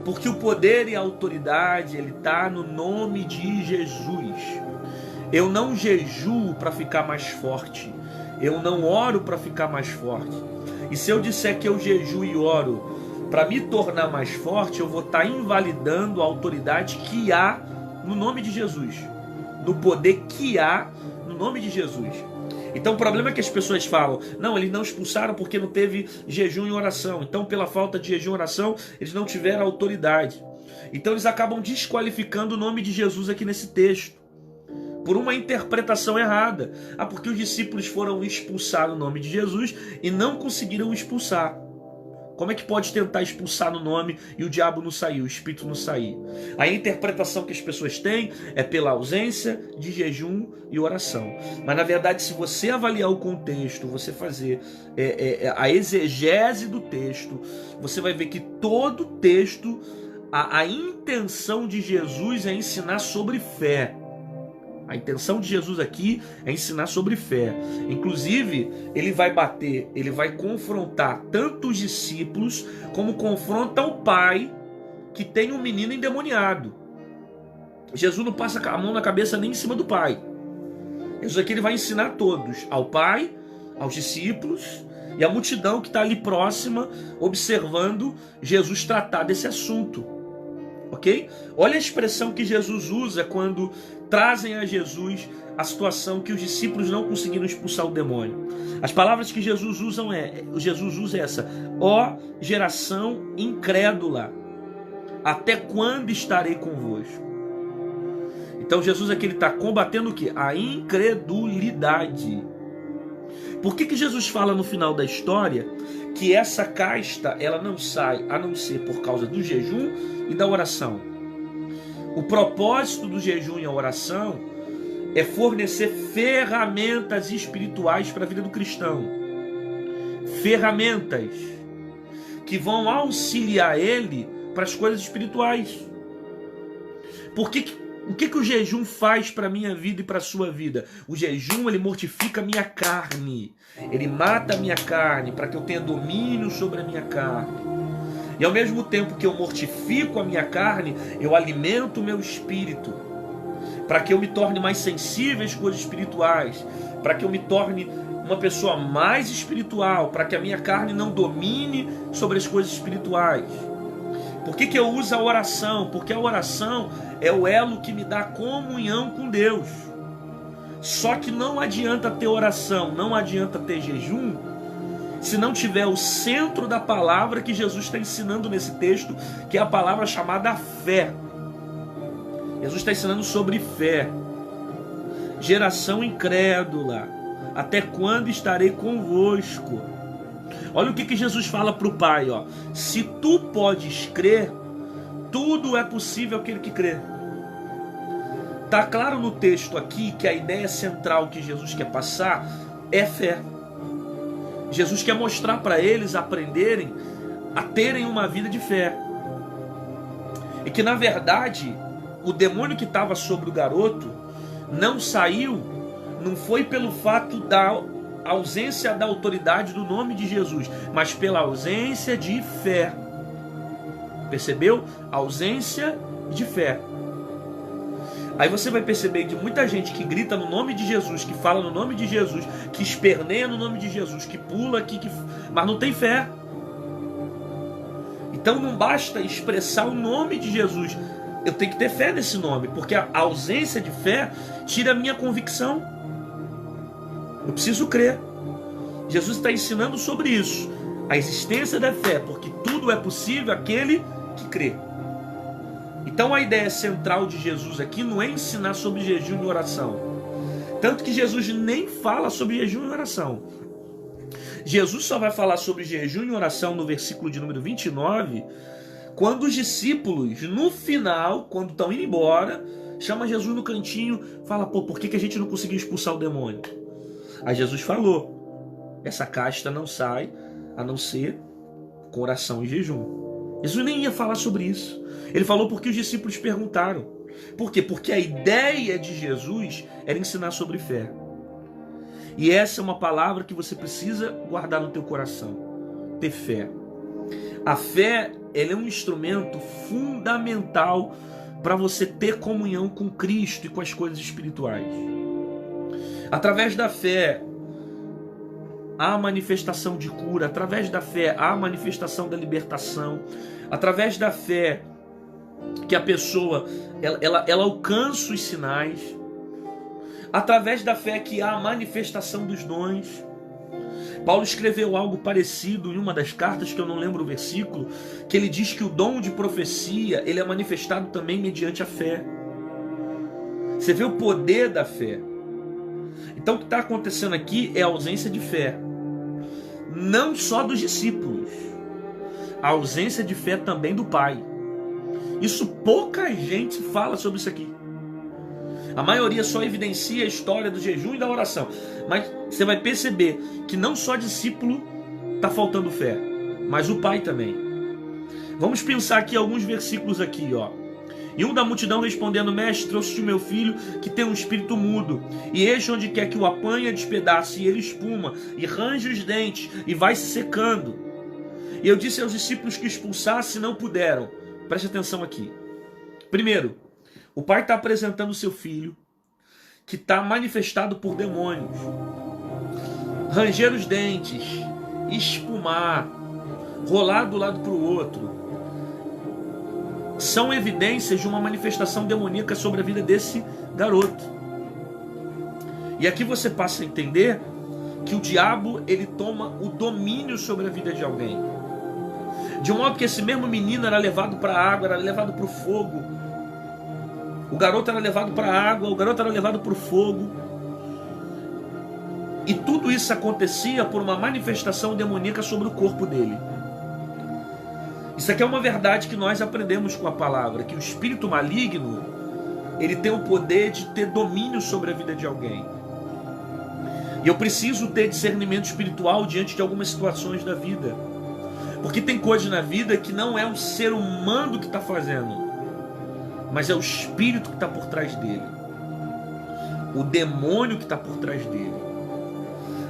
Porque o poder e a autoridade, ele está no nome de Jesus. Eu não jejuo para ficar mais forte. Eu não oro para ficar mais forte. E se eu disser que eu jejuo e oro para me tornar mais forte, eu vou estar invalidando a autoridade que há no nome de Jesus. No poder que há no nome de Jesus. Então o problema é que as pessoas falam, não, eles não expulsaram porque não teve jejum e oração. Então pela falta de jejum e oração, eles não tiveram autoridade. Então eles acabam desqualificando o nome de Jesus aqui nesse texto. Por uma interpretação errada. Porque os discípulos foram expulsar o nome de Jesus e não conseguiram expulsar. Como é que pode tentar expulsar no nome e o diabo não sair, o espírito não sair? A interpretação que as pessoas têm é pela ausência de jejum e oração. Mas na verdade, se você avaliar o contexto, você fazer a exegese do texto, você vai ver que todo texto, a intenção de Jesus é ensinar sobre fé. A intenção de Jesus aqui é ensinar sobre fé. Inclusive, ele vai bater, ele vai confrontar tanto os discípulos, como confronta o pai que tem um menino endemoniado. Jesus não passa a mão na cabeça nem em cima do pai. Jesus aqui ele vai ensinar a todos, ao pai, aos discípulos e à multidão que está ali próxima, observando Jesus tratar desse assunto. Ok? Olha a expressão que Jesus usa quando trazem a Jesus a situação que os discípulos não conseguiram expulsar o demônio. As palavras que Jesus usa é essa: ó geração incrédula, até quando estarei convosco? Então Jesus aqui está combatendo o quê? A incredulidade. Por que Jesus fala no final da história que essa casta ela não sai a não ser por causa do jejum e da oração? O propósito do jejum e a oração é fornecer ferramentas espirituais para a vida do cristão. Ferramentas que vão auxiliar ele para as coisas espirituais. O que o jejum faz para a minha vida e para a sua vida? O jejum ele mortifica a minha carne. Ele mata a minha carne para que eu tenha domínio sobre a minha carne. E ao mesmo tempo que eu mortifico a minha carne, eu alimento o meu espírito, para que eu me torne mais sensível às coisas espirituais, para que eu me torne uma pessoa mais espiritual, para que a minha carne não domine sobre as coisas espirituais. Por que eu uso a oração? Porque a oração é o elo que me dá comunhão com Deus. Só que não adianta ter oração, não adianta ter jejum, se não tiver o centro da palavra que Jesus está ensinando nesse texto, que é a palavra chamada fé. Jesus está ensinando sobre fé. Geração incrédula, até quando estarei convosco? Olha o que Jesus fala para o pai, ó. Se tu podes crer, tudo é possível aquele que crê. Está claro no texto aqui que a ideia central que Jesus quer passar é fé. Jesus quer mostrar para eles aprenderem a terem uma vida de fé. E que na verdade o demônio que estava sobre o garoto não saiu, não foi pelo fato da ausência da autoridade do nome de Jesus, mas pela ausência de fé. Percebeu? Ausência de fé. Aí você vai perceber de muita gente que grita no nome de Jesus, que fala no nome de Jesus, que esperneia no nome de Jesus, que pula aqui, mas não tem fé. Então não basta expressar o nome de Jesus, eu tenho que ter fé nesse nome, porque a ausência de fé tira a minha convicção. Eu preciso crer. Jesus está ensinando sobre isso, a existência da fé, porque tudo é possível àquele que crê. Então a ideia central de Jesus aqui não é ensinar sobre jejum e oração. Tanto que Jesus nem fala sobre jejum e oração. Jesus só vai falar sobre jejum e oração no versículo de número 29, quando os discípulos, no final, quando estão indo embora, chama Jesus no cantinho, fala, por que a gente não conseguiu expulsar o demônio? Aí Jesus falou, essa casta não sai a não ser com oração e jejum. Jesus nem ia falar sobre isso. Ele falou porque os discípulos perguntaram. Por quê? Porque a ideia de Jesus era ensinar sobre fé. E essa é uma palavra que você precisa guardar no teu coração. Ter fé. A fé ela é um instrumento fundamental para você ter comunhão com Cristo e com as coisas espirituais. Através da fé, há a manifestação de cura. Através da fé, há a manifestação da libertação. Através da fé, que a pessoa ela alcança os sinais. Através da fé que há a manifestação dos dons. Paulo escreveu algo parecido em uma das cartas, que eu não lembro o versículo, que ele diz que o dom de profecia ele é manifestado também mediante a fé. Você vê o poder da fé. Então o que está acontecendo aqui é a ausência de fé, não só dos discípulos, a ausência de fé também do Pai. Isso pouca gente fala sobre isso aqui. A maioria só evidencia a história do jejum e da oração. Mas você vai perceber que não só discípulo está faltando fé, mas o Pai também. Vamos pensar aqui alguns versículos aqui, ó. E um da multidão respondendo: Mestre, trouxe-te o meu filho que tem um espírito mudo, e este onde quer que o apanha despedaça, e ele espuma, e range os dentes, e vai se secando. E eu disse aos discípulos que expulsasse, e não puderam. Preste atenção aqui. Primeiro, o pai está apresentando o seu filho, que está manifestado por demônios. Ranger os dentes, espumar, rolar do lado para o outro, são evidências de uma manifestação demoníaca sobre a vida desse garoto. E aqui você passa a entender que o diabo ele toma o domínio sobre a vida de alguém. De um modo que esse mesmo menino era levado para a água, era levado para o fogo. O garoto era levado para a água, o garoto era levado para o fogo. E tudo isso acontecia por uma manifestação demoníaca sobre o corpo dele. Isso aqui é uma verdade que nós aprendemos com a palavra, que o espírito maligno, ele tem o poder de ter domínio sobre a vida de alguém. E eu preciso ter discernimento espiritual diante de algumas situações da vida. Porque tem coisas na vida que não é o ser humano que está fazendo, mas é o espírito que está por trás dele. O demônio que está por trás dele.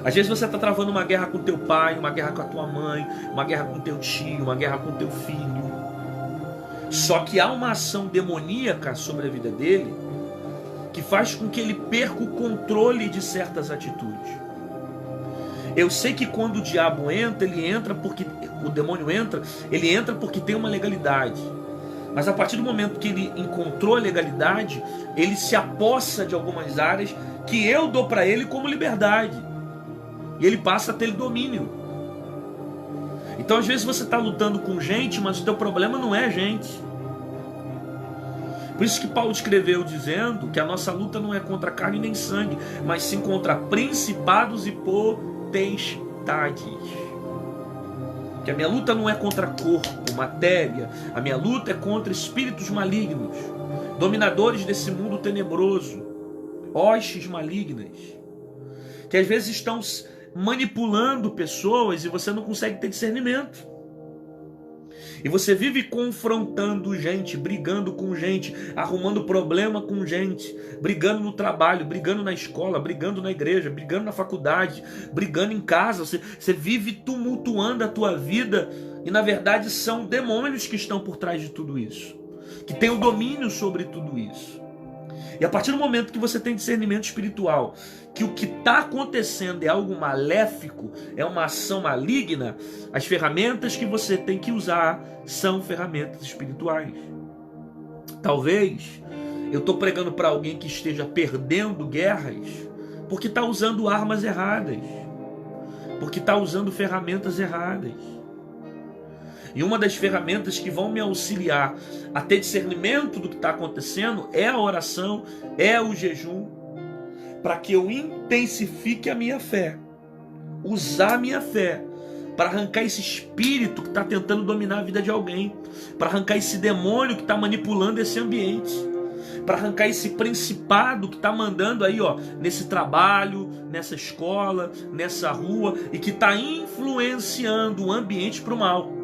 Às vezes você está travando uma guerra com teu pai, uma guerra com a tua mãe, uma guerra com teu tio, uma guerra com teu filho. Só que há uma ação demoníaca sobre a vida dele que faz com que ele perca o controle de certas atitudes. Eu sei que quando o diabo entra, ele entra porque o demônio entra, ele entra porque tem uma legalidade. Mas a partir do momento que ele encontrou a legalidade, ele se apossa de algumas áreas que eu dou para ele como liberdade. E ele passa a ter domínio. Então às vezes você está lutando com gente, mas o teu problema não é gente. Por isso que Paulo escreveu dizendo que a nossa luta não é contra carne nem sangue, mas sim contra principados e potestades. Que a minha luta não é contra corpo, matéria. A minha luta é contra espíritos malignos, dominadores desse mundo tenebroso, hostes malignas, que às vezes estão manipulando pessoas e você não consegue ter discernimento. E você vive confrontando gente, brigando com gente, arrumando problema com gente, brigando no trabalho, brigando na escola, brigando na igreja, brigando na faculdade, brigando em casa. Você vive tumultuando a tua vida e na verdade são demônios que estão por trás de tudo isso, que têm o domínio sobre tudo isso. E a partir do momento que você tem discernimento espiritual, que o que está acontecendo é algo maléfico, é uma ação maligna, as ferramentas que você tem que usar são ferramentas espirituais. Talvez eu estou pregando para alguém que esteja perdendo guerras porque está usando armas erradas, porque está usando ferramentas erradas. E uma das ferramentas que vão me auxiliar a ter discernimento do que está acontecendo é a oração, é o jejum, para que eu intensifique a minha fé. Usar a minha fé para arrancar esse espírito que está tentando dominar a vida de alguém, para arrancar esse demônio que está manipulando esse ambiente, para arrancar esse principado que está mandando aí, ó, nesse trabalho, nessa escola, nessa rua, e que está influenciando o ambiente para o mal.